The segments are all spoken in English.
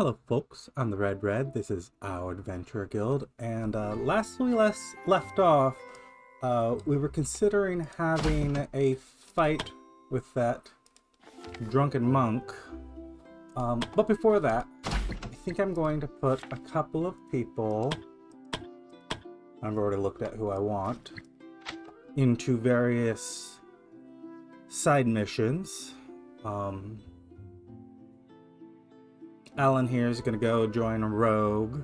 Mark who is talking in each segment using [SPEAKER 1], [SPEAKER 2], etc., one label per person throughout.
[SPEAKER 1] Hello folks, I'm the Red Red, this is our Adventurer Guild, and last we left off, we were considering having a fight with that drunken monk, but before that, I think I'm going to put a couple of people, I've already looked at who I want, into various side missions. Alan here is going to go join a rogue.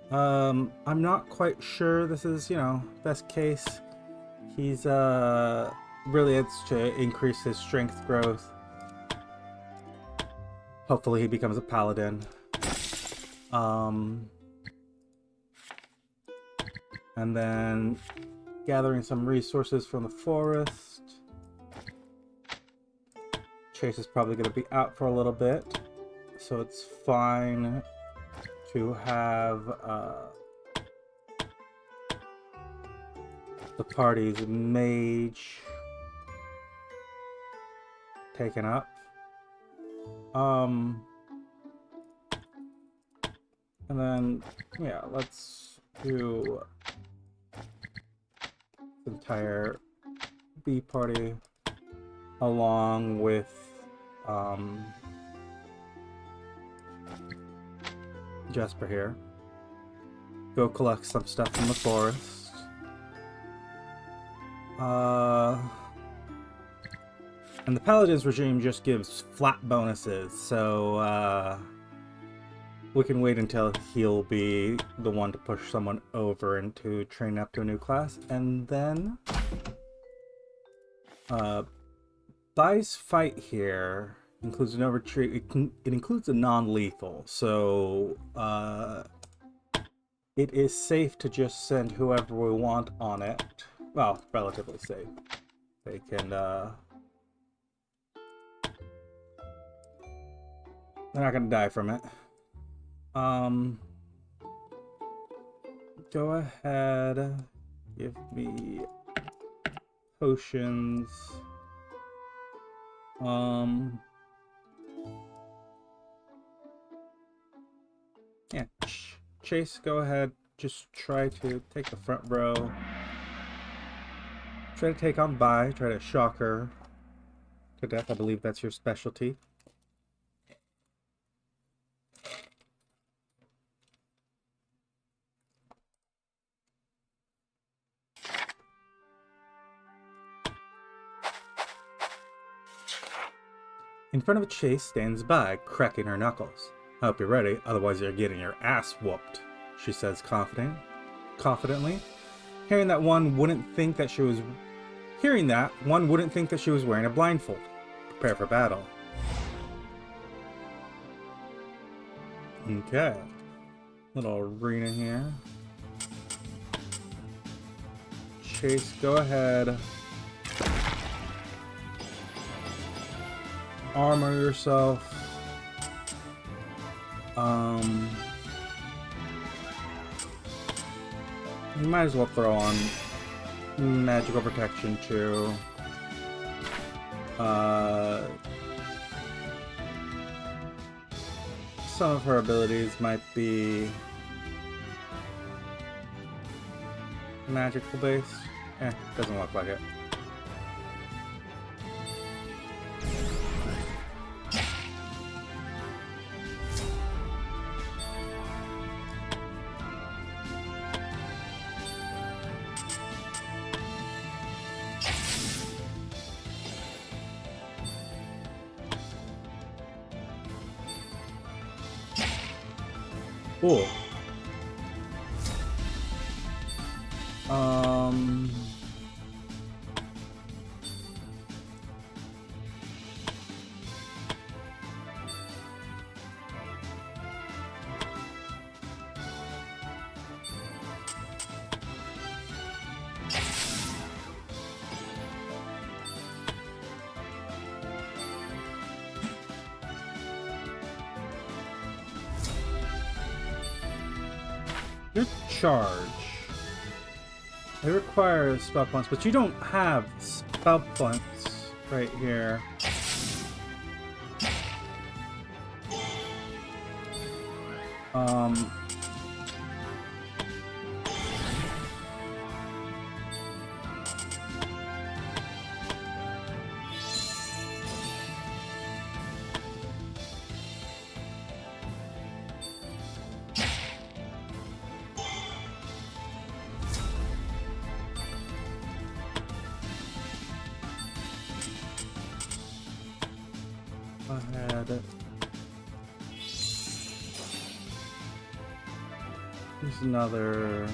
[SPEAKER 1] I'm not quite sure this is, best case. He's, really it's to increase his strength growth. Hopefully he becomes a paladin. And then gathering some resources from the forest. Chase is probably going to be out for a little bit. So it's fine to have the party's mage taken up. And then, yeah, let's do the entire B party along with Jesper here. Go collect some stuff from the forest. And the Paladin's regime just gives flat bonuses, so we can wait until he'll be the one to push someone over and to train up to a new class. And then Bai's fight here includes no retreat. It includes a non-lethal, so it is safe to just send whoever we want on it. Well, relatively safe. They can they're not gonna die from it. Go ahead, give me potions. Yeah, Chase, go ahead. Just try to take the front row. Try to take on Bai. Try to shock her to death. I believe that's your specialty. In front of Chase stands Bai, cracking her knuckles. I hope you're ready, otherwise you're getting your ass whooped, she says confidently. Hearing that, one wouldn't think that she was wearing a blindfold. Prepare for battle. Okay. Little arena here. Chase, go ahead. Armor yourself. You might as well throw on magical protection too. Some of her abilities might be magical based. Doesn't look like it. Cool. Your charge. They require spell points, but you don't have spell points right here. Um... I had it. There's another.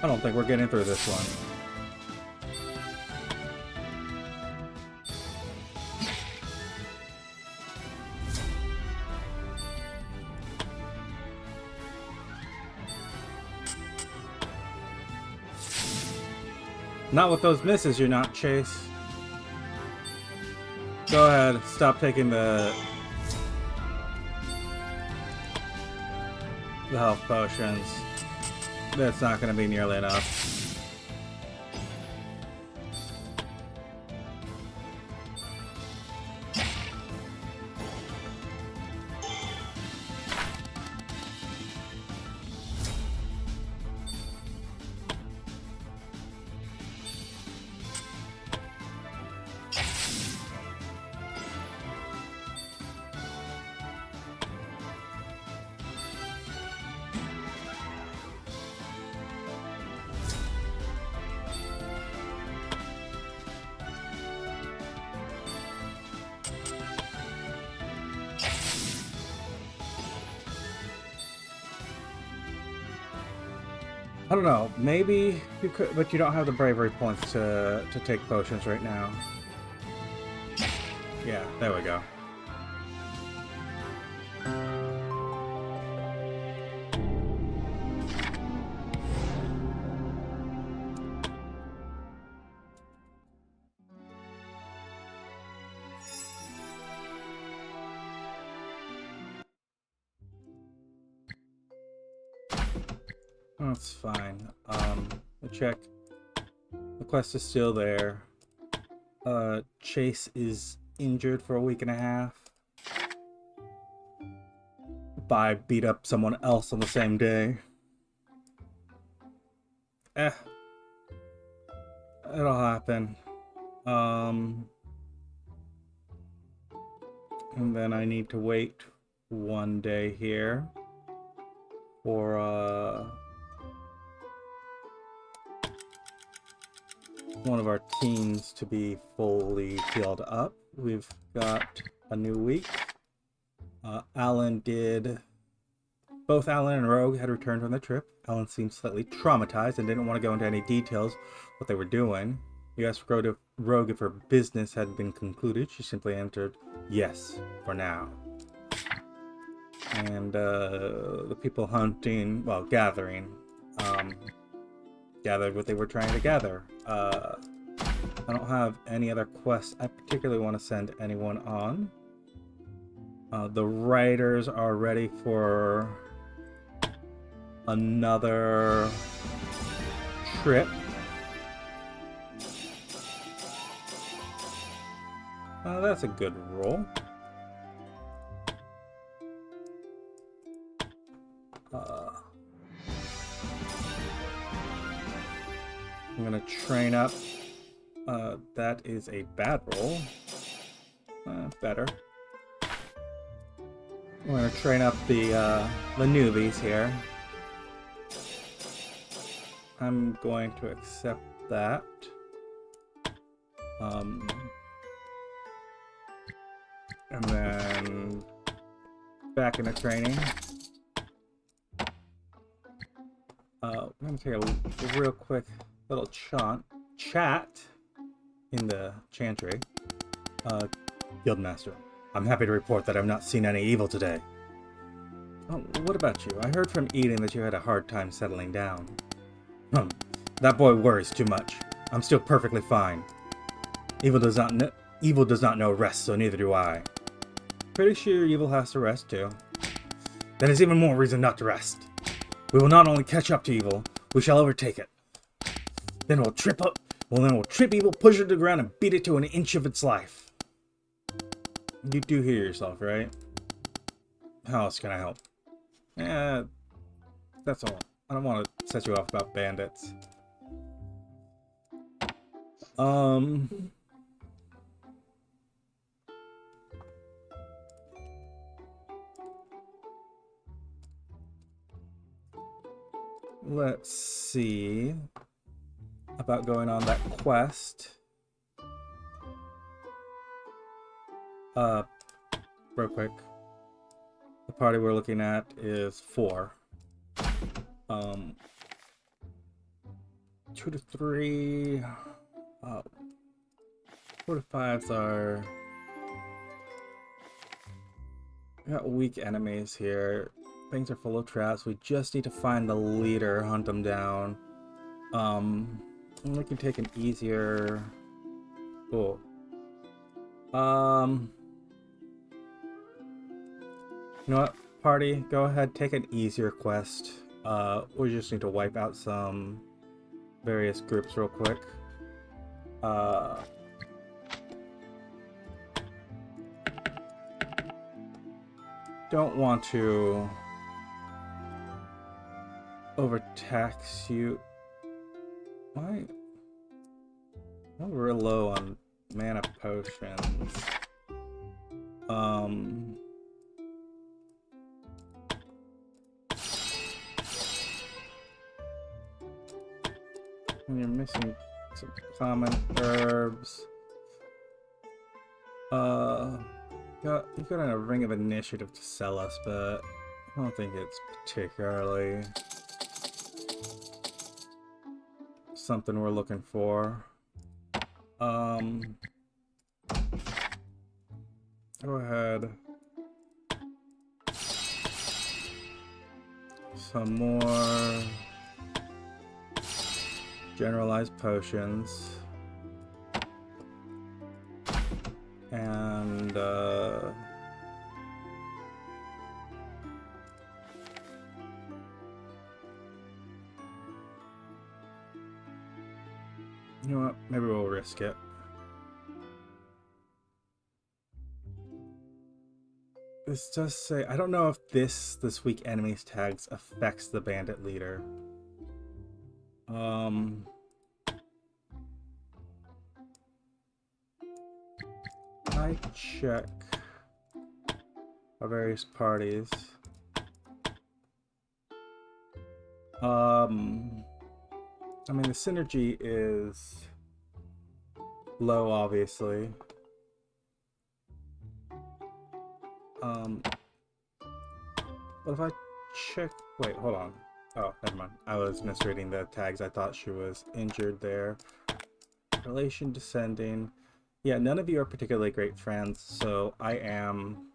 [SPEAKER 1] I don't think we're getting through this one. Not with those misses, you're not, Chase. Go ahead, stop taking the health potions. That's not going to be nearly enough. I don't know, maybe you could, but you don't have the bravery points to take potions right now. Yeah, there we go. That's fine. Check. The quest is still there. Chase is injured for a week and a half. By beat up someone else on the same day. It'll happen. And then I need to wait one day here for one of our teams to be fully filled up. We've got a new week. Both Alan and Rogue had returned from the trip. Alan seemed slightly traumatized and didn't want to go into any details what they were doing. He asked Rogue if her business had been concluded. She simply answered, yes, for now. And the people gathering, gathered what they were trying to gather. I don't have any other quests I particularly want to send anyone on. The writers are ready for another trip. That's a good roll. I'm gonna train up. That is a bad roll. Better. We're gonna train up the newbies here. I'm going to accept that. And then back into training. I'm gonna take a real quick little chat in the chantry. Guildmaster, I'm happy to report that I've not seen any evil today. Oh, what about you? I heard from Eden that you had a hard time settling down. That boy worries too much. I'm still perfectly fine. Evil does not know rest, so neither do I. Pretty sure evil has to rest too. Then is even more reason not to rest. We will not only catch up to evil, We shall overtake it. Then we'll trip up. Well, then we'll trip evil, push it to the ground, and beat it to an inch of its life. You do hear yourself, right? How else can I help? That's all. I don't want to set you off about bandits. Let's see about going on that quest. Real quick. The party we're looking at is 4. 2 to 3. 4 to 5s are. We got weak enemies here. Things are full of traps. We just need to find the leader, hunt them down. We can take an easier. Cool. You know what, party? Go ahead, take an easier quest. We just need to wipe out some various groups real quick. Don't want to overtax you. Why? I'm real low on mana potions. When you're missing some common herbs. You got a ring of initiative to sell us, but I don't think it's particularly something we're looking for. Go ahead. Some more generalized potions. And you know what? Maybe we'll risk it. This does say, I don't know if this weak enemies tags affects the bandit leader. I check our various parties. I mean, the synergy is low, obviously. But if I check, wait, hold on. Oh, never mind. I was misreading the tags. I thought she was injured there. Relation descending. Yeah, none of you are particularly great friends, so I am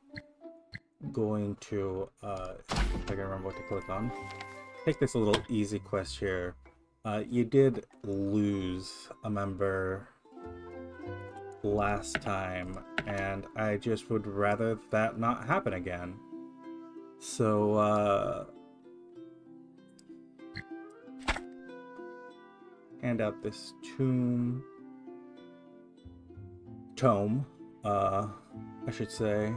[SPEAKER 1] going to, if I can remember what to click on, take this little easy quest here. You did lose a member last time, and I just would rather that not happen again. So, hand out this tome, I should say,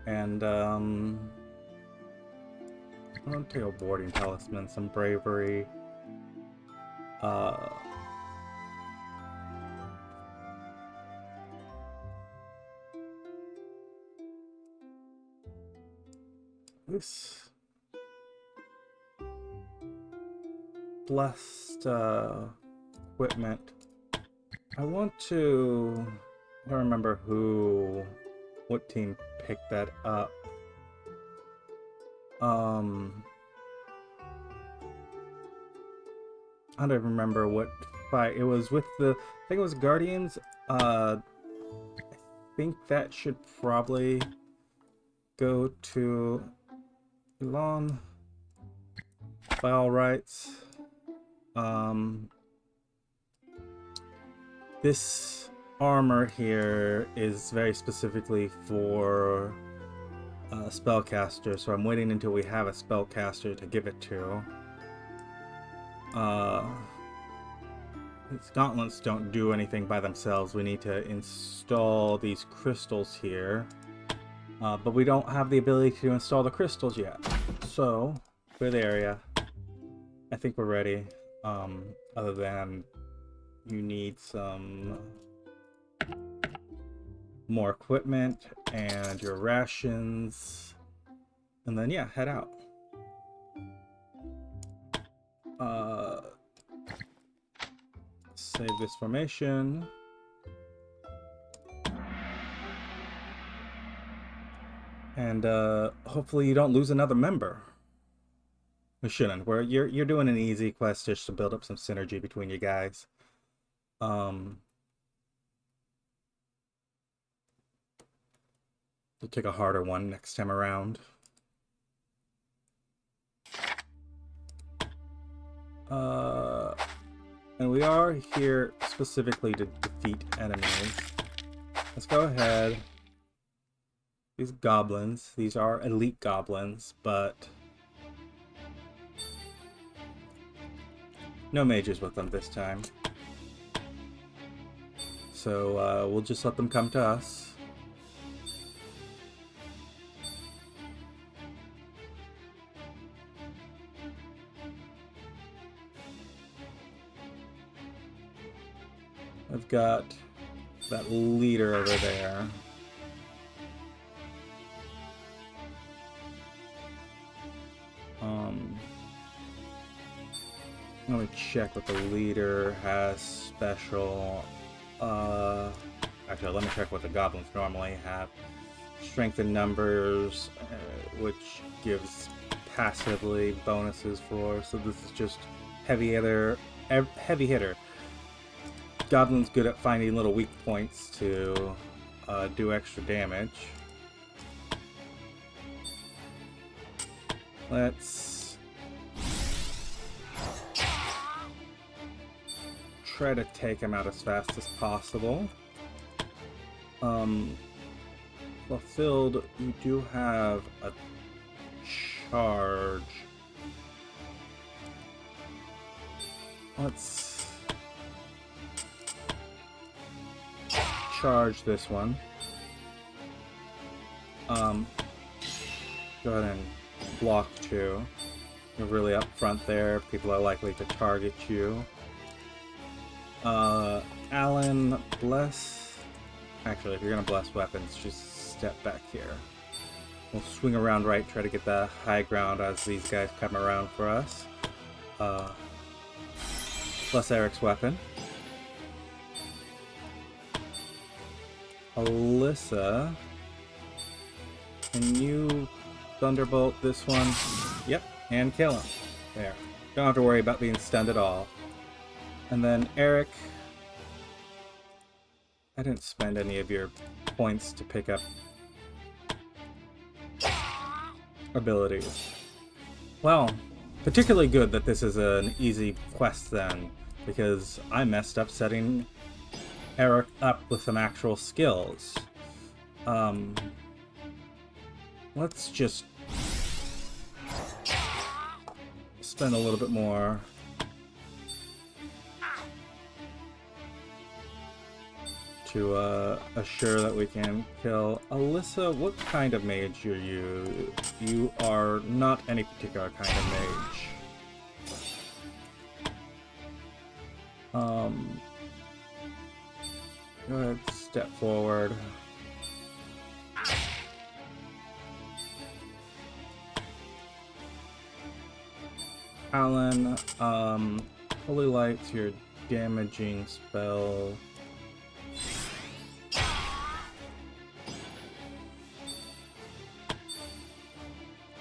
[SPEAKER 1] and I'm gonna take a boarding talisman, some bravery, this blessed equipment. I want to. I don't remember what team picked that up. I don't remember what fight. It was with the, I think it was Guardians. I think that should probably go to Elon by all rights. This armor here is very specifically for spellcaster, so I'm waiting until we have a spellcaster to give it to. These gauntlets don't do anything by themselves. We need to install these crystals here. But we don't have the ability to install the crystals yet. So, clear the area. I think we're ready. Other than you need some more equipment and your rations. And then, yeah, head out. Save this formation. And hopefully you don't lose another member. We shouldn't. You're doing an easy quest just to build up some synergy between you guys. We'll take a harder one next time around. And we are here specifically to defeat enemies. Let's go ahead. These goblins, these are elite goblins, but no mages with them this time. So we'll just let them come to us. I've got that leader over there. Let me check what the leader has special. Actually, let me check what the goblins normally have. Strength in numbers, which gives passively bonuses for. So this is just heavy hitter. Heavy hitter. Goblin's good at finding little weak points to do extra damage. Let's try to take him out as fast as possible. Fulfilled, you do have a charge. Let's charge this one. Go ahead and block 2. You're really up front there. People are likely to target you. Alan, bless. Actually, if you're gonna bless weapons, just step back here. We'll swing around right, try to get the high ground as these guys come around for us. Bless Eric's weapon. Alyssa, can you thunderbolt this one? Yep, and kill him. There. Don't have to worry about being stunned at all. And then Eric, I didn't spend any of your points to pick up abilities. Well, particularly good that this is an easy quest then, because I messed up setting Eric up with some actual skills. Let's just spend a little bit more to assure that we can kill Alyssa. What kind of mage are you? You are not any particular kind of mage. Go ahead, step forward. Alan, Holy Light's your damaging spell.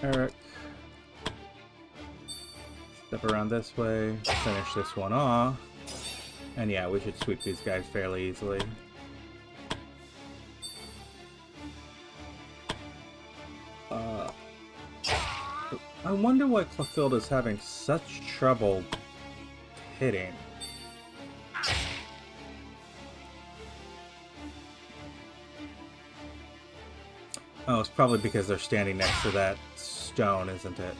[SPEAKER 1] Eric, step around this way, finish this one off. And yeah, we should sweep these guys fairly easily. I wonder why Clothilda's having such trouble hitting. Oh, it's probably because they're standing next to that stone, isn't it?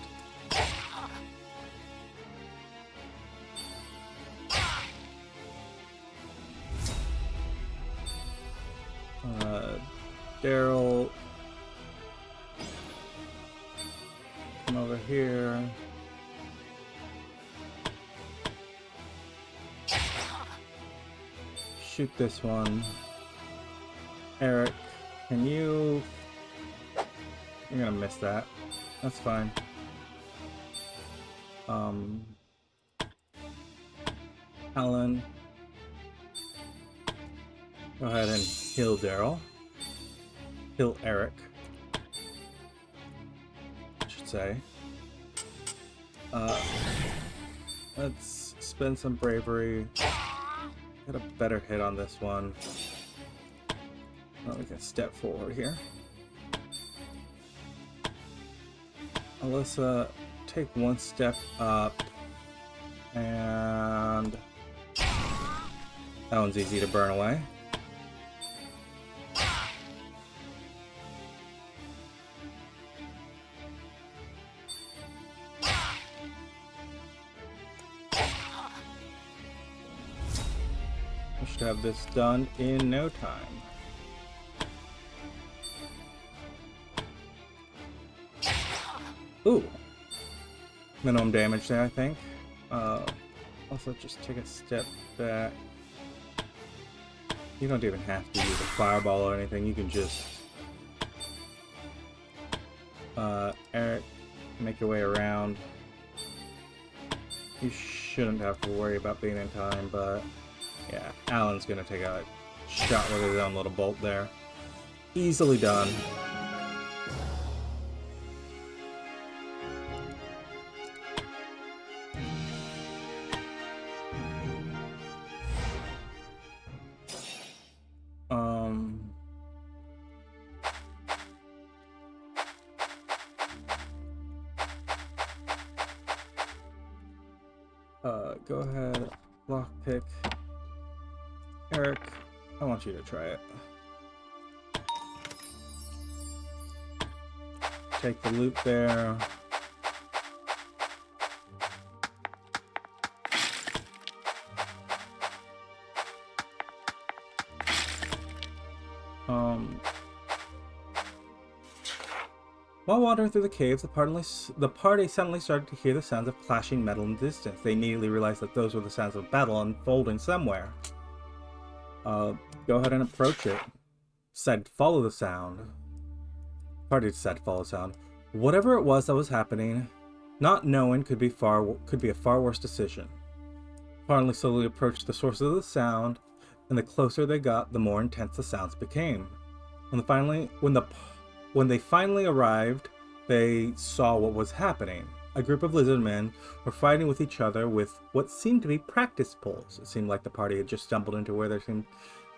[SPEAKER 1] Daryl, come over here. Shoot this one. Eric, can you... You're gonna miss that. That's fine. Alan, go ahead and heal Daryl. Heal Eric, I should say. Let's spend some bravery. Get a better hit on this one. Well, we can step forward here. Alyssa, take one step up. And that one's easy to burn away. We should have this done in no time. Ooh! Minimum damage there, I think. Also, just take a step back. You don't even have to use a fireball or anything. You can just... Eric, make your way around. You shouldn't have to worry about being in time, but... Yeah, Alan's gonna take a shot with his own little bolt there. Easily done. Go ahead, lockpick. Eric, I want you to try it. Take the loot there. While wandering through the caves, the party suddenly started to hear the sounds of clashing metal in the distance. They immediately realized that those were the sounds of battle unfolding somewhere. Go ahead and approach it. Decided to follow the sound. Party decided to follow the sound. Whatever it was that was happening, not knowing could be a far worse decision. Party slowly approached the source of the sound, and the closer they got, the more intense the sounds became. When they finally arrived, they saw what was happening. A group of lizard men were fighting with each other with what seemed to be practice poles. It seemed like the party had just stumbled into where there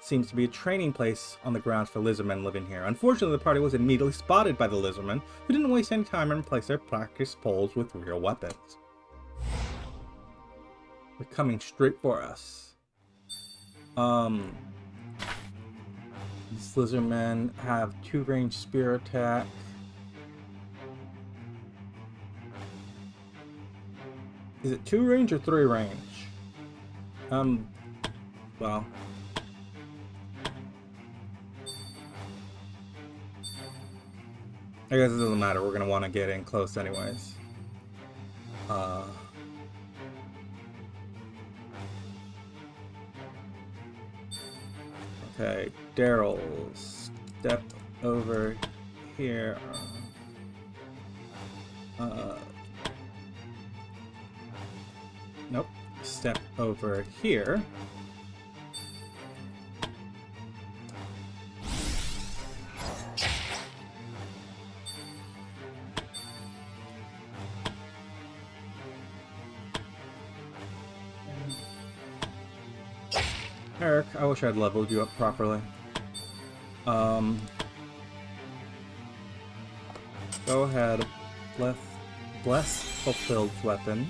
[SPEAKER 1] seems to be a training place on the grounds for lizard men living here. Unfortunately, the party was immediately spotted by the lizard men, who didn't waste any time and replaced their practice poles with real weapons. They're coming straight for us. These lizard men have 2 range spear attack. Is it 2 range or 3 range? Well. I guess it doesn't matter, we're gonna want to get in close anyways. Okay, Daryl, step over here. Nope, step over here. Eric, I wish I'd leveled you up properly. Go ahead, bless fulfilled weapons.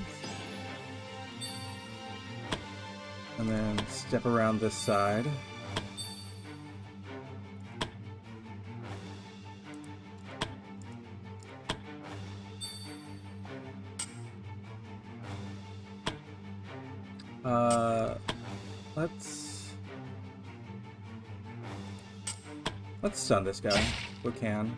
[SPEAKER 1] And then step around this side. Let's stun this guy if we can.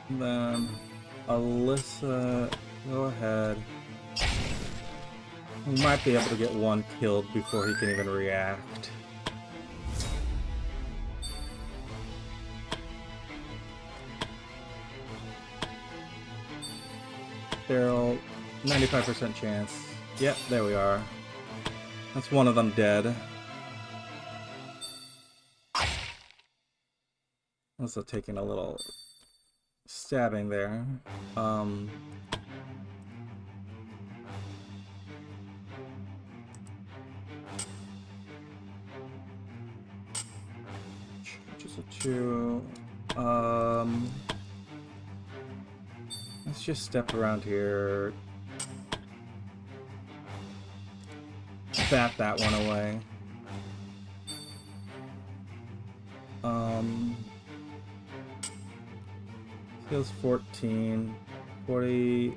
[SPEAKER 1] Then Alyssa, go ahead. We might be able to get one killed before he can even react. Daryl, 95% chance. Yep, there we are. That's one of them dead. Also taking a little stabbing there. Just a 2. Let's just step around here. Bat that one away. Heals 14, 40,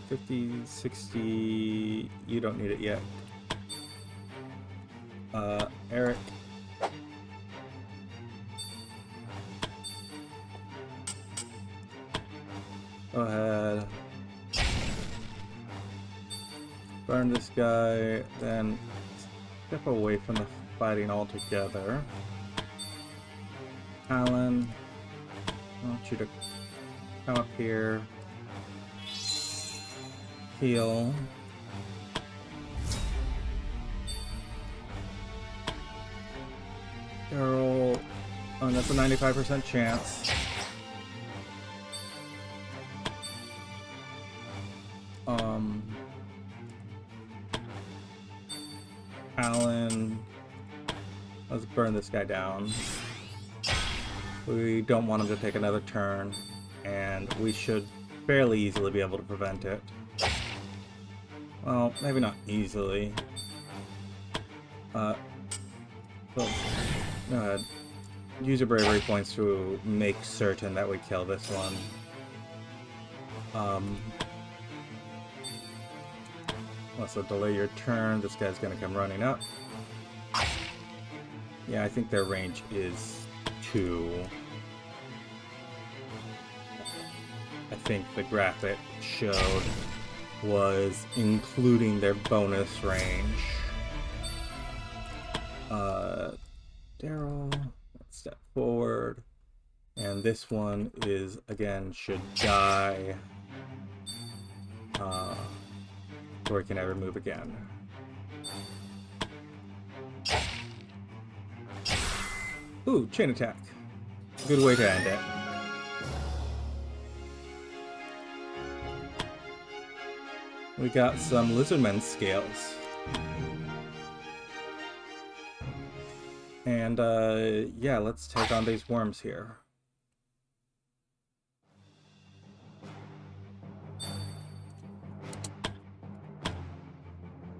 [SPEAKER 1] 50, 60. You don't need it yet. Eric. Go ahead. Burn this guy, then step away from the fighting altogether. Alan, I want you to come up here. Heal. Daryl, oh, that's a 95% chance. Alan, let's burn this guy down. We don't want him to take another turn, and we should fairly easily be able to prevent it. Well, maybe not easily. So, go ahead. Use your bravery points to make certain that we kill this one. Also delay your turn. This guy's gonna come running up. Yeah, I think their range is 2. I think the graphic showed was including their bonus range. Daryl, let's step forward. And this one is, again, should die. Before he can ever move again. Ooh, chain attack. Good way to end it. We got some lizardman scales. And, yeah, let's take on these worms here.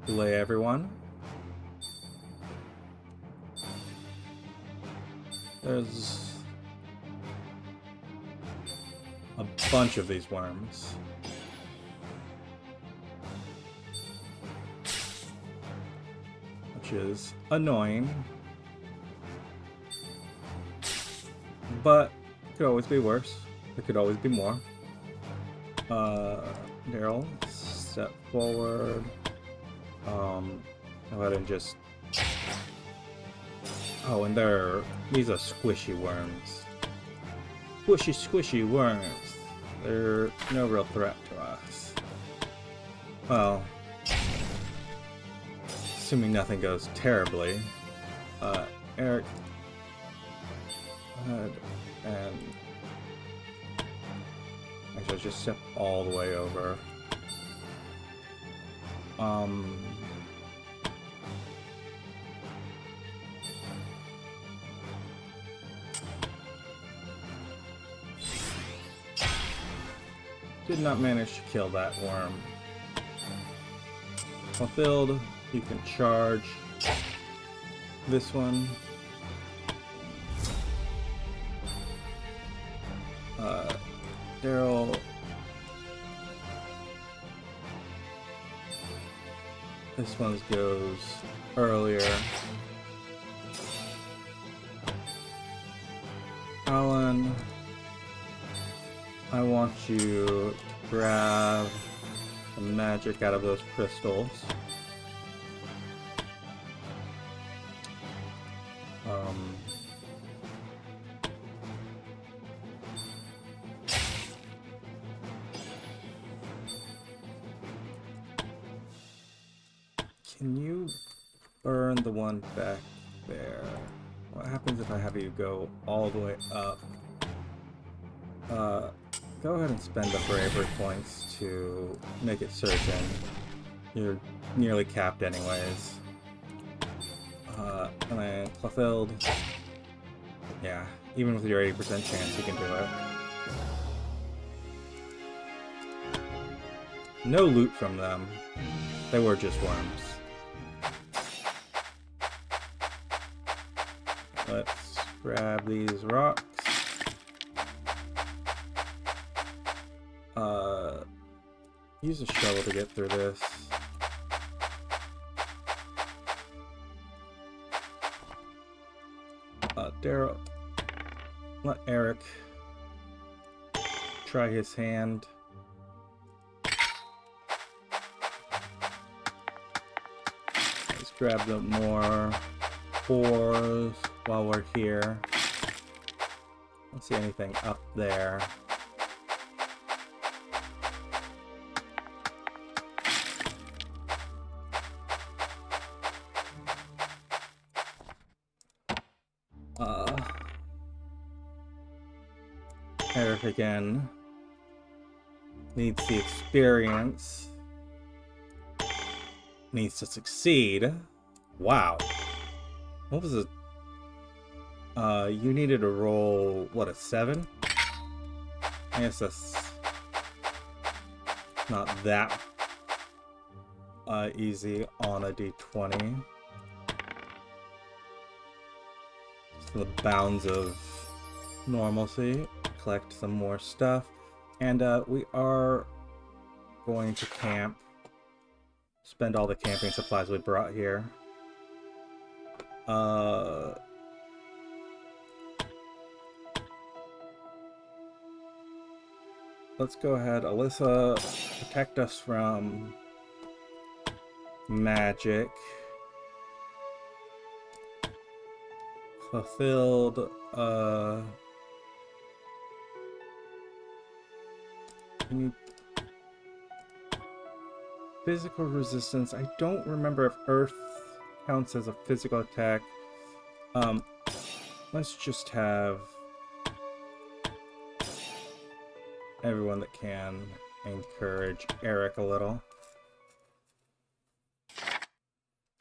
[SPEAKER 1] Delay everyone. There's a bunch of these worms. Which is annoying. But it could always be worse. There could always be more. Daryl, step forward. Go ahead and just... Oh, and these are squishy worms. Squishy worms. They're no real threat to us. Well, assuming nothing goes terribly. Eric, go ahead and... Actually, I'll just step all the way over. Did not manage to kill that worm. Fulfilled, you can charge this one. Daryl. This one goes earlier. Alan, I want you to grab the magic out of those crystals. Can you burn the one back there? What happens if I have you go all the way up? Go ahead and spend the bravery points to make it certain. You're nearly capped anyways. And then Clothild. Yeah, even with your 80% chance, you can do it. No loot from them. They were just worms. Let's grab these rocks. Use a shovel to get through this. Daryl, let Eric try his hand. Let's grab the more ores while we're here. I don't see anything up there. Eric again needs the experience. Needs to succeed. Wow. What was it? You needed to roll, what, a 7? I guess that's not that easy on a d20. Just the bounds of normalcy. Collect some more stuff. And we are going to camp. Spend all the camping supplies we brought here. Let's go ahead. Alyssa, protect us from magic. Fulfilled, physical resistance. I don't remember if Earth counts as a physical attack. Let's just have everyone that can encourage Eric a little.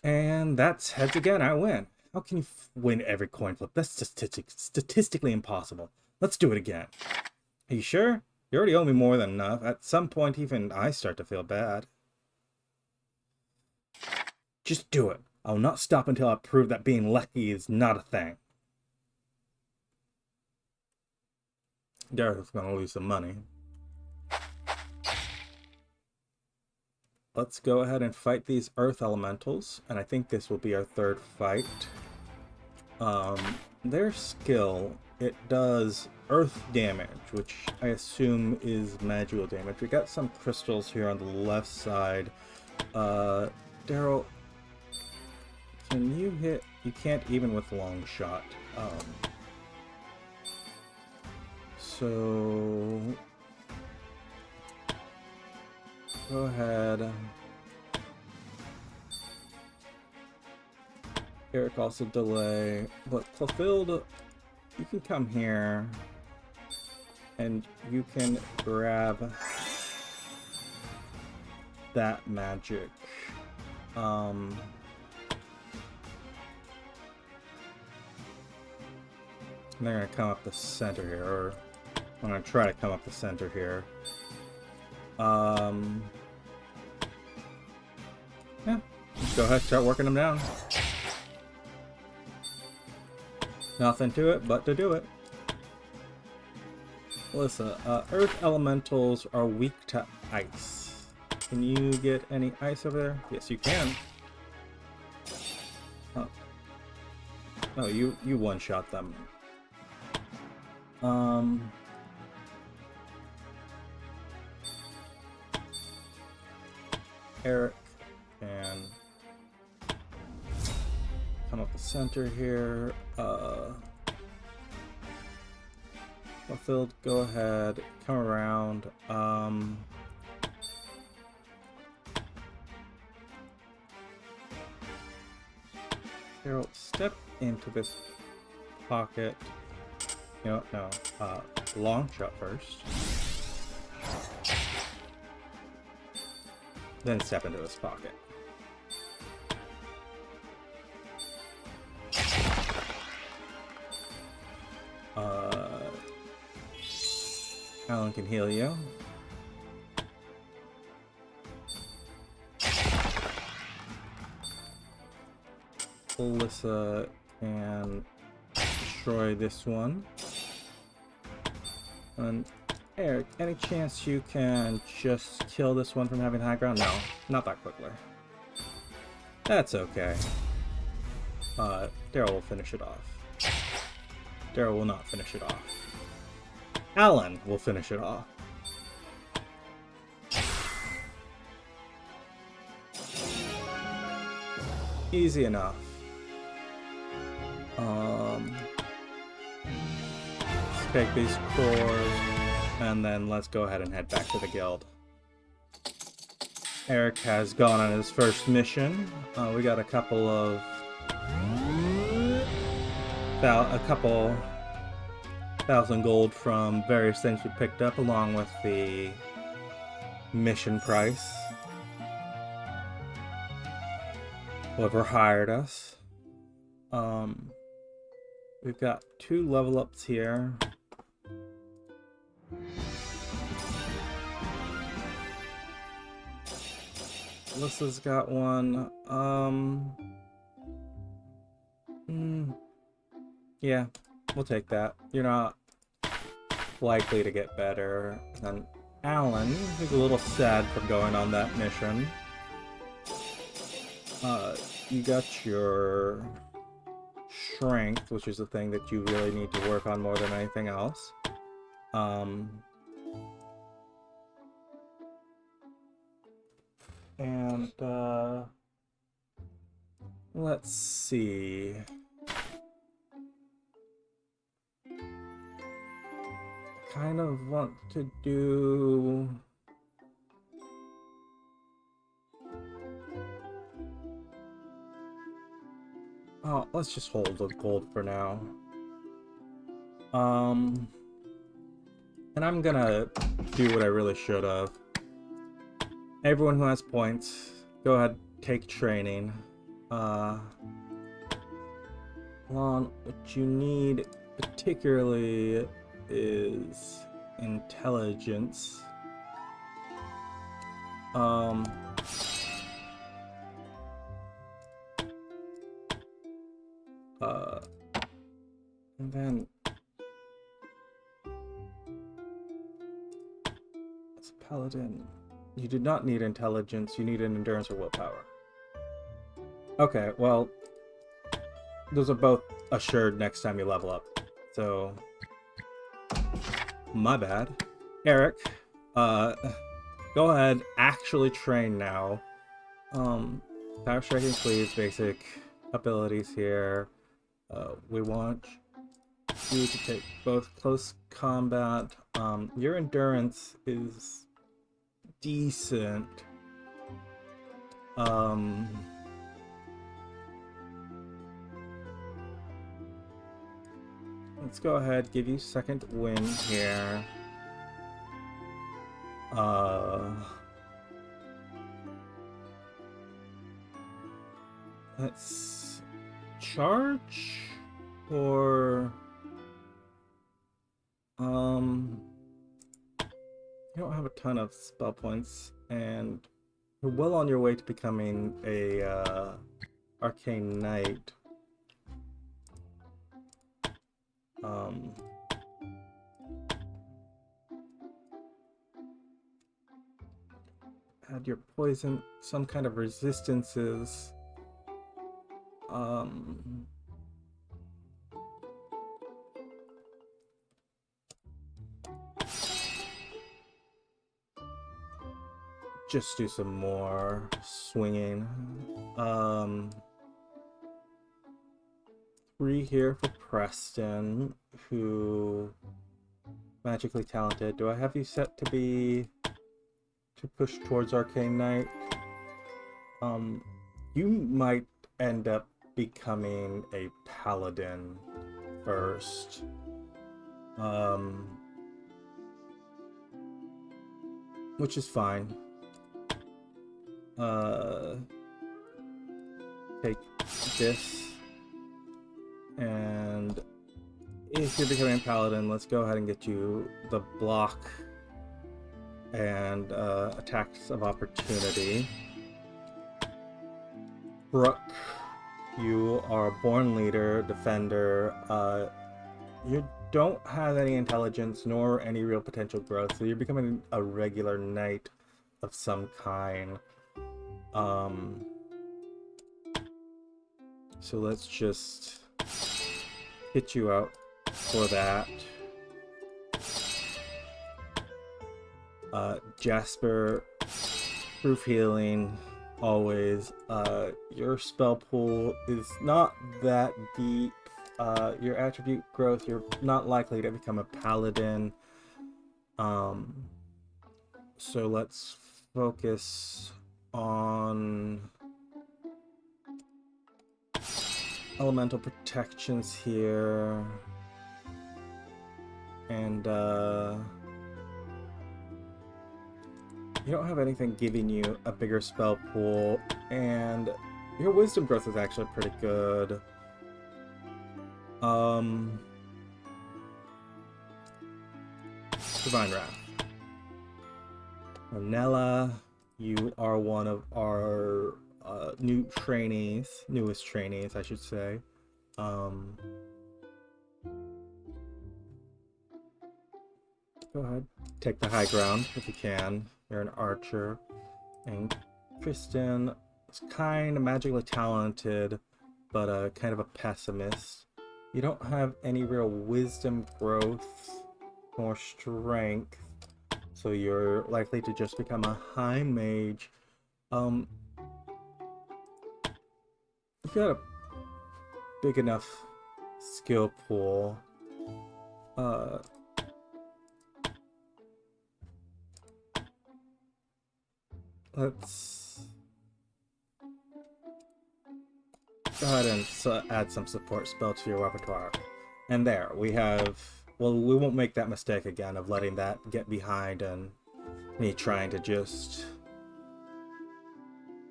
[SPEAKER 1] And that's heads again. I win. How can you win every coin flip? That's statistically impossible. Let's do it again. Are you sure? You already owe me more than enough. At some point, even I start to feel bad. Just do it. I'll not stop until I prove that being lucky is not a thing. Gareth is going to lose some money. Let's go ahead and fight these earth elementals, and I think this will be our third fight. Their skill, it does earth damage, which I assume is magical damage. We got some crystals here on the left side. Daryl, can you hit? You can't even with long shot. So go ahead. Eric also delay, but Clothild, you can come here and you can grab that magic. They're gonna come up the center here, or I'm gonna try to come up the center here. Yeah, let's go ahead and start working them down. Nothing to it but to do it. Listen, earth elementals are weak to ice. Can you get any ice over there? Yes, you can. Oh, you one-shot them. Eric can come up the center here. Fulfilled, go ahead, come around. Daryl, step into this pocket. You know, no, long shot first. Then step into this pocket. Alan can heal you. Alyssa can destroy this one. And Eric, any chance you can just kill this one from having high ground? No, not that quickly. That's okay. Daryl will finish it off. Daryl will not finish it off. Alan will finish it off. Easy enough. Let's take these cores, and then let's go ahead and head back to the guild. Eric has gone on his first mission. We got a couple 1,000 gold from various things we picked up, along with the mission price. Whoever hired us. We've got 2 level ups here. Alyssa's got one. Yeah, we'll take that. You're not likely to get better. And then Alan, who's a little sad from going on that mission. You got your strength, which is the thing that you really need to work on more than anything else. And let's see. Kind of want to do... Oh, let's just hold the gold for now. And I'm gonna do what I really should have. Everyone who has points, go ahead, take training. Lon, what you need particularly is intelligence. And then as a paladin, you do not need intelligence, you need an endurance or willpower. Okay, well, those are both assured next time you level up. So, my bad. Eric, go ahead, actually train now. Power striking cleave, basic abilities here. We want you to take both close combat. Your endurance is decent. Let's go ahead, give you second wind here. Let's charge, or you don't have a ton of spell points, and you're well on your way to becoming a arcane knight. Add your poison, some kind of resistances. just do some more swinging. 3 here for Preston, who magically talented. Do I have you set to push towards Arcane Knight? You might end up becoming a paladin first. Which is fine. Take this, and if you're becoming a paladin, let's go ahead and get you the block and attacks of opportunity. Brooke, you are a born leader, defender. You don't have any intelligence nor any real potential growth, so you're becoming a regular knight of some kind. So let's just hit you out for that. Jasper, proof healing, always. Your spell pool is not that deep. Your attribute growth, you're not likely to become a paladin. So let's focus on elemental protections here. And you don't have anything giving you a bigger spell pool, and your wisdom growth is actually pretty good. Divine Wrath. Ornella, you are one of our newest trainees, I should say. Go ahead, take the high ground if you can. You're an archer. And Kristen is kind of magically talented, but kind of a pessimist. You don't have any real wisdom growth nor strength, so you're likely to just become a high mage. You've got a big enough skill pool. Let's go ahead and add some support spell to your repertoire. And there, we have... Well, we won't make that mistake again of letting that get behind and me trying to just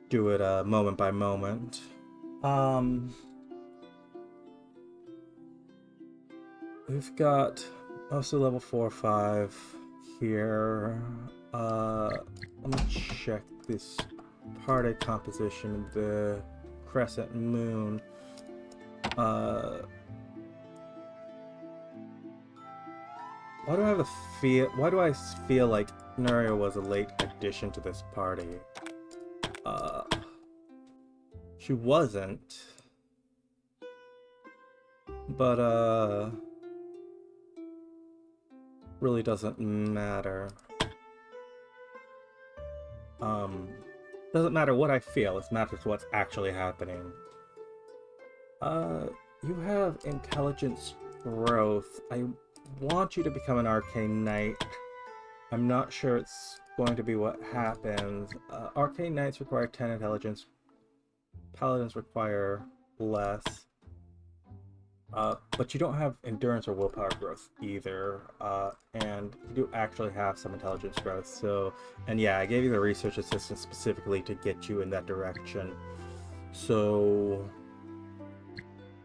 [SPEAKER 1] do it moment by moment. We've got mostly level 4 or 5 here. Let me check this party composition of the crescent moon. Why do I feel like Nuria was a late addition to this party? She wasn't. But really doesn't matter. Doesn't matter what I feel, it matters what's actually happening. You have intelligence growth. I want you to become an arcane knight. I'm not sure it's going to be what happens. Arcane knights require 10 intelligence. Paladins require less. But you don't have endurance or willpower growth either, and you do actually have some intelligence growth, so... And yeah, I gave you the research assistant specifically to get you in that direction. So...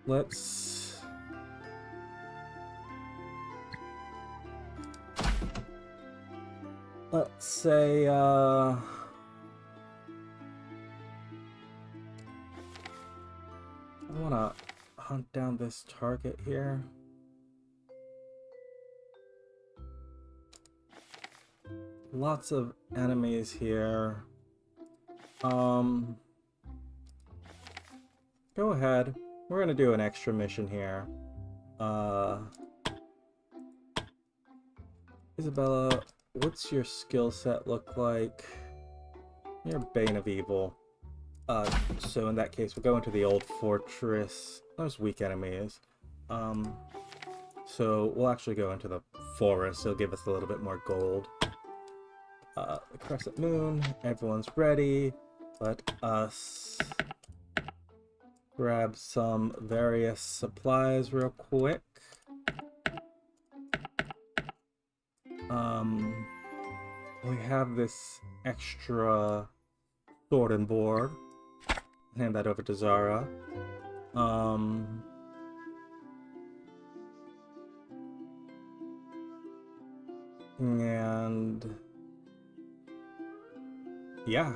[SPEAKER 1] Let's say, I wanna hunt down this target here. Lots of enemies here. Go ahead. We're gonna do an extra mission here. Isabella, what's your skill set look like? You're Bane of Evil. So in that case, we'll go into the old fortress. Those weak enemies. So we'll actually go into the forest. It'll give us a little bit more gold. The crescent moon. Everyone's ready. Let us grab some various supplies real quick. We have this extra sword and board. Hand that over to Zara. And yeah,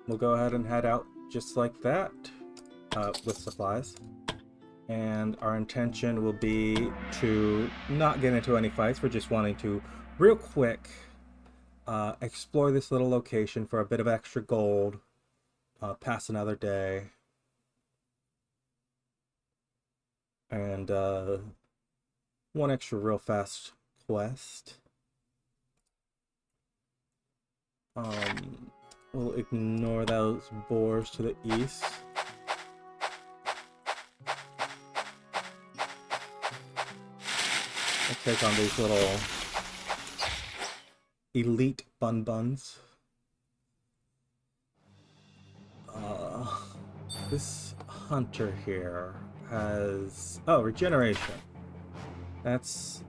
[SPEAKER 1] we'll go ahead and head out just like that with supplies. And our intention will be to not get into any fights. We're just wanting to, real quick, explore this little location for a bit of extra gold. Pass another day. And one extra real fast quest. We'll ignore those boars to the east. We'll take on these little elite bun-buns. This hunter here has... oh, regeneration. That's...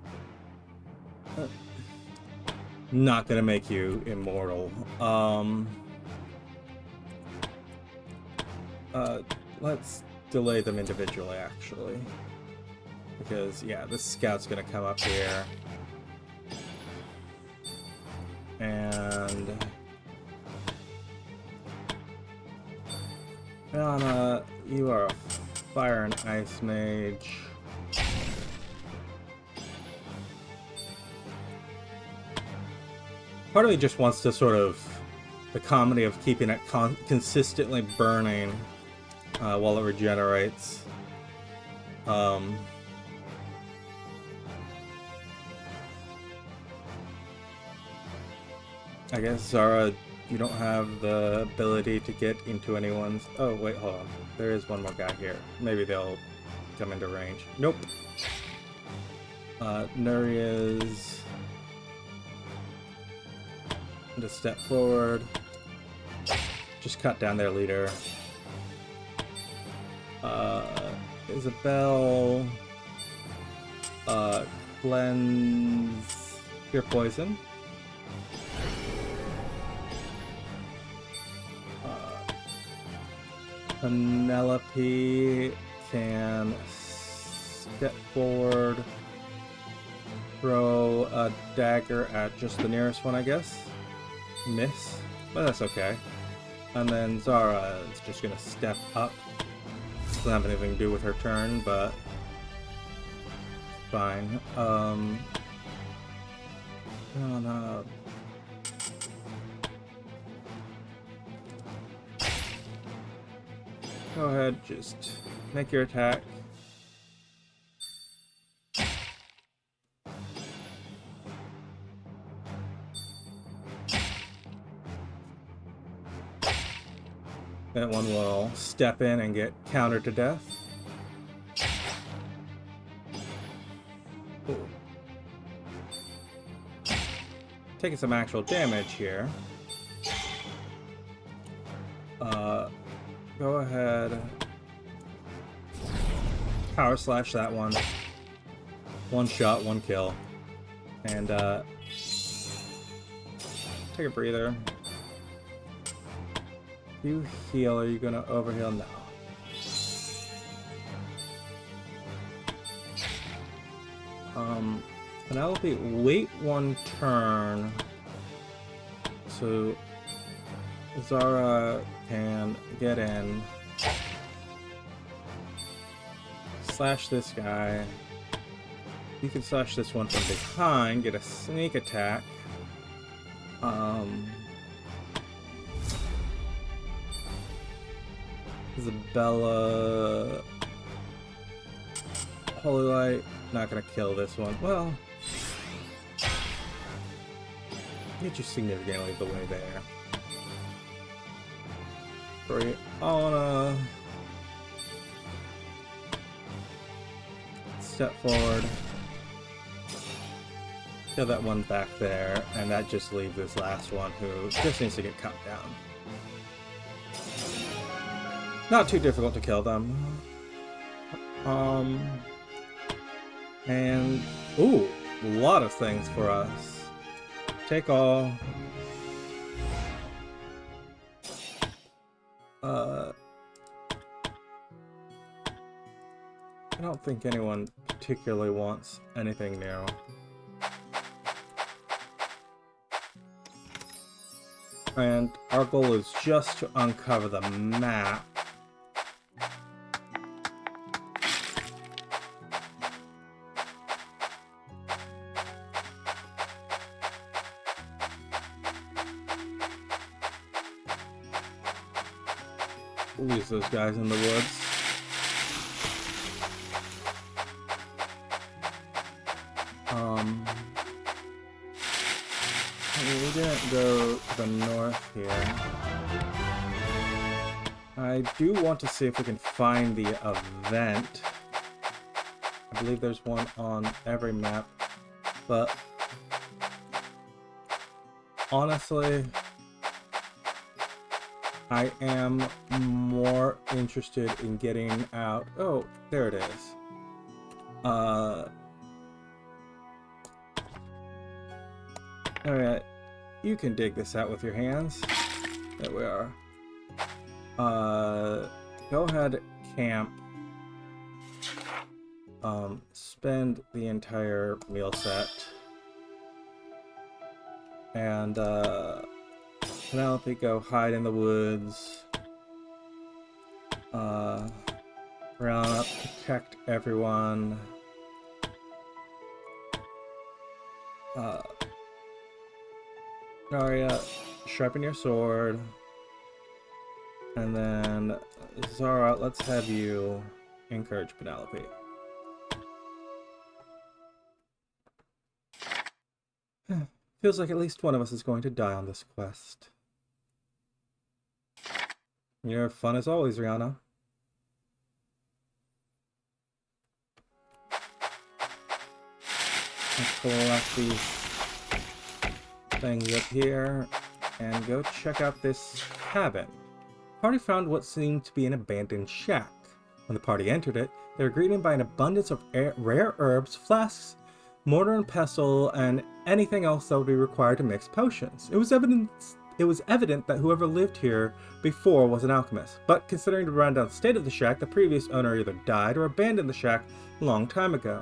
[SPEAKER 1] not gonna make you immortal. Let's delay them individually, actually. Because, yeah, this scout's gonna come up here. And... Anna, you are a fire and ice mage. Part of me just wants to sort of... the comedy of keeping it consistently burning while it regenerates. I guess, Zara, you don't have the ability to get into anyone's... oh, wait, hold on. There is one more guy here. Maybe they'll come into range. Nope. Nuria's... to step forward. Just cut down their leader. Isabel... cleanse... your poison. Penelope can step forward, throw a dagger at just the nearest one, I guess. Miss, but that's okay. And then Zara is just gonna step up. Doesn't have anything to do with her turn, but fine. No. Go ahead, just make your attack. That one will step in and get countered to death. Ooh. Taking some actual damage here. Go ahead. Power slash that one. One shot, one kill. And take a breather. You heal, are you gonna overheal? No. Penelope, wait one turn. So Zara can get in. Slash this guy. You can slash this one from behind, get a sneak attack. Isabella... Holy Light, not gonna kill this one. Well... get you significantly the way there. Brianna. Step forward. Kill that one back there, and that just leaves this last one who just needs to get cut down. Not too difficult to kill them. And ooh, a lot of things for us. Take all. I don't think anyone particularly wants anything new. And our goal is just to uncover the map. We'll use those guys in the woods. We didn't go to the north here. I do want to see if we can find the event. I believe there's one on every map, but honestly, I am more interested in getting out. Oh, there it is. Alright, you can dig this out with your hands. There we are. Go ahead, camp. Spend the entire meal set. And, Penelope, go hide in the woods. Brianna, protect everyone. Daria, sharpen your sword. And then, Zara, let's have you encourage Penelope. Feels like at least one of us is going to die on this quest. You're fun as always, Rihanna. Let's collect these things up here and go check out this cabin. The party found what seemed to be an abandoned shack. When the party entered it, they were greeted by an abundance of rare herbs, flasks, mortar and pestle, and anything else that would be required to mix potions. It was evident that whoever lived here before was an alchemist, but considering the rundown state of the shack, the previous owner either died or abandoned the shack a long time ago.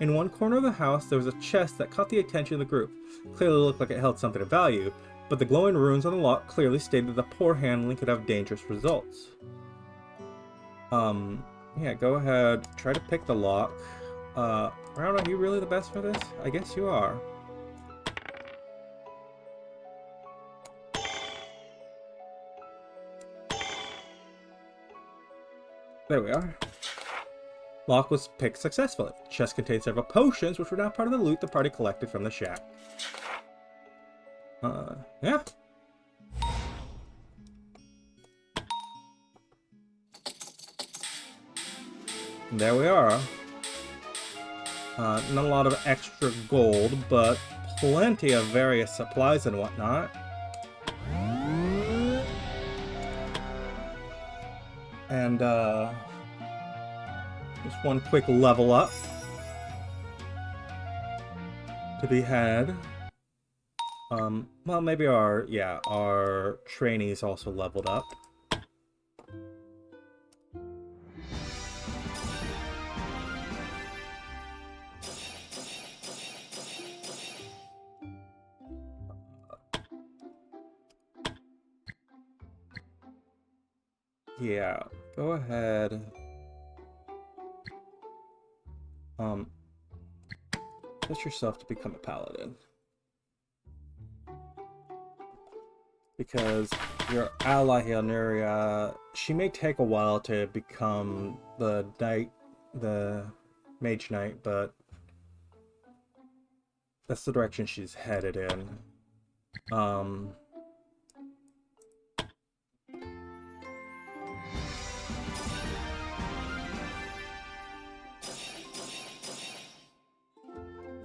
[SPEAKER 1] In one corner of the house, there was a chest that caught the attention of the group. Clearly looked like it held something of value, but the glowing runes on the lock clearly stated that poor handling could have dangerous results. Yeah, go ahead, try to pick the lock. Brown, are you really the best for this? I guess you are. There we are. Lock was picked successfully. The chest contained several potions, which were now part of the loot the party collected from the shack. Yeah. There we are. Not a lot of extra gold, but plenty of various supplies and whatnot. And, just one quick level up to be had. Well, maybe our trainees also leveled up. Yeah, go ahead. Push yourself to become a paladin. Because your ally Hilnuria, she may take a while to become the mage knight, but that's the direction she's headed in.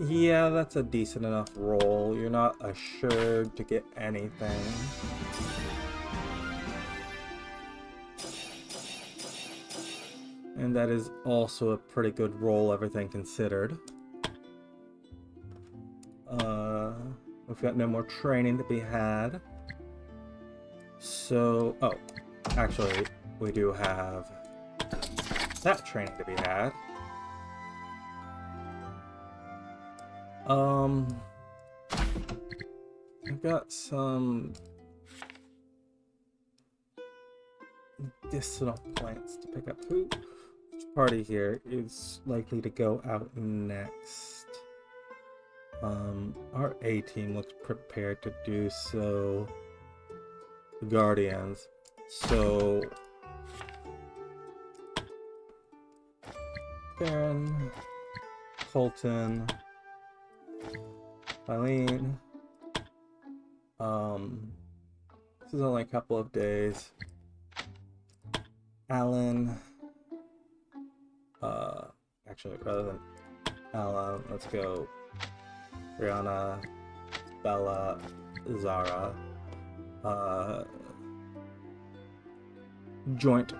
[SPEAKER 1] Yeah, that's a decent enough roll. You're not assured to get anything. And that is also a pretty good roll, everything considered. We've got no more training to be had. So, oh, actually, we do have that training to be had. I've got some medicinal plants to pick up. Which party here is likely to go out next? Our A team looks prepared to do so. The Guardians. So Baron, Colton, Eileen. This is only a couple of days. Alan. Actually, rather than Alan, let's go Brianna, Bella, Zara. Joint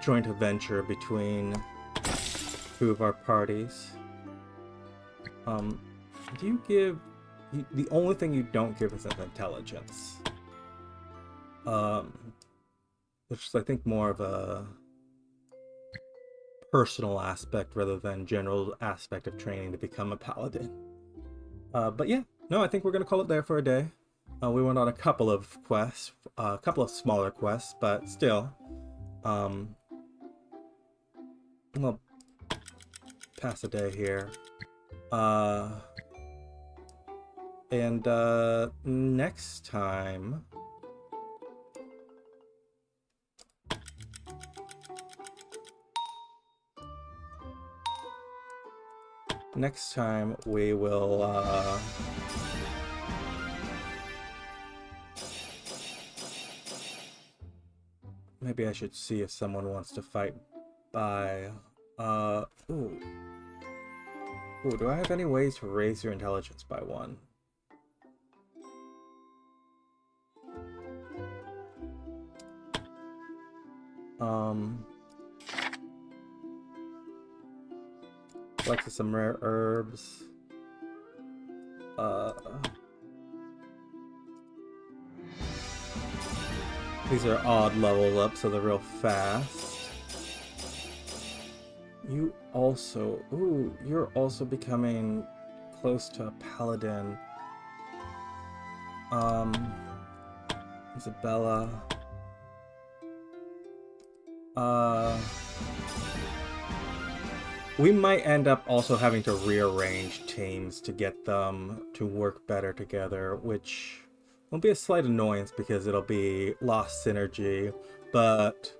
[SPEAKER 1] adventure between two of our parties. Do you give... the only thing you don't give is an intelligence. Which is, I think, more of a personal aspect rather than general aspect of training to become a paladin. But yeah, no, I think we're gonna call it there for a day. We went on a couple of quests, a couple of smaller quests, but still. We'll pass a day here. And next time... Next time we will maybe I should see if someone wants to fight by ooh, do I have any ways to raise your intelligence by one? Like some rare herbs. These are odd level up, so they're real fast. You also... ooh, you're also becoming close to a paladin. Isabella. We might end up also having to rearrange teams to get them to work better together, which will be a slight annoyance because it'll be lost synergy, but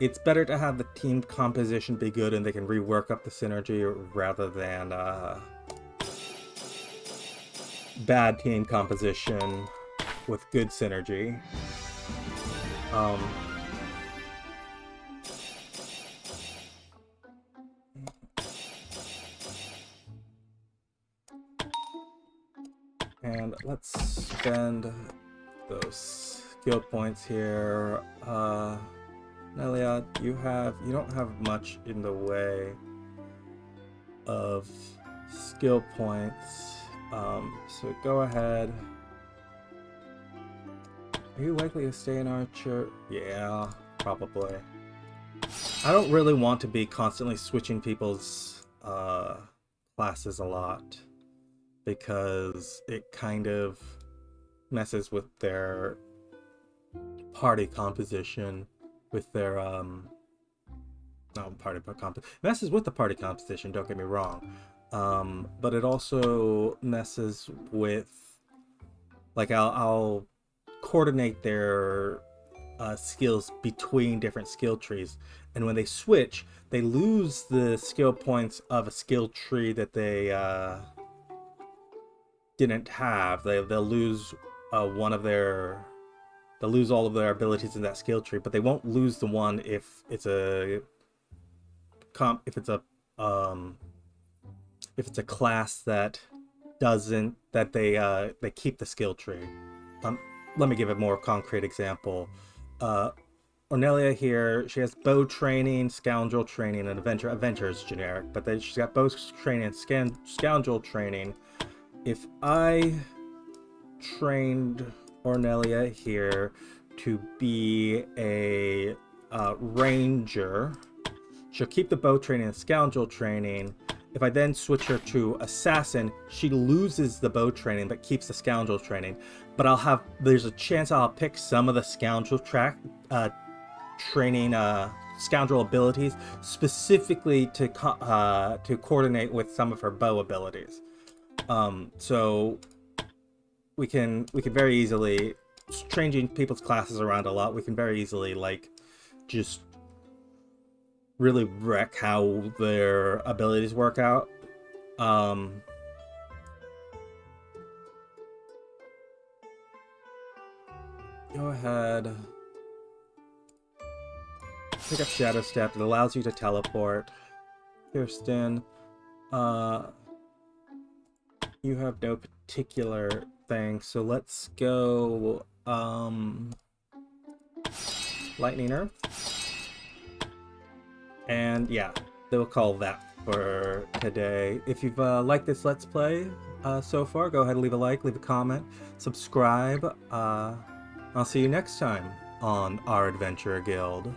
[SPEAKER 1] it's better to have the team composition be good and they can rework up the synergy rather than bad team composition with good synergy. And let's spend those skill points here. Nelia, you don't have much in the way of skill points. So go ahead. Are you likely to stay in Archer? Yeah, probably. I don't really want to be constantly switching people's classes a lot, because it kind of messes with their party composition, with their messes with the party composition, don't get me wrong, but it also messes with, like, I'll coordinate their skills between different skill trees, and when they switch, they lose the skill points of a skill tree that they didn't have. They'll lose one of their... they'll lose all of their abilities in that skill tree, but they won't lose the one if it's a if it's a class that doesn't, that they keep the skill tree. Let me give a more concrete example. Ornelia here, she has bow training, scoundrel training, and adventure. Adventure is generic, but then she's got bow training and scoundrel training. If I trained Ornelia here to be a ranger, she'll keep the bow training and scoundrel training. If I then switch her to assassin, she loses the bow training but keeps the scoundrel training. But there's a chance I'll pick some of the scoundrel training scoundrel abilities specifically to coordinate with some of her bow abilities. So we can very easily, changing people's classes around a lot, we can very easily like just really wreck how their abilities work out. Go ahead, pick up Shadow Step. It allows you to teleport. Kirsten, you have no particular thing, so let's go Lightning Earth. And yeah, they'll call that for today. If you've liked this Let's Play so far, go ahead and leave a like, leave a comment, subscribe. I'll see you next time on Our Adventure Guild.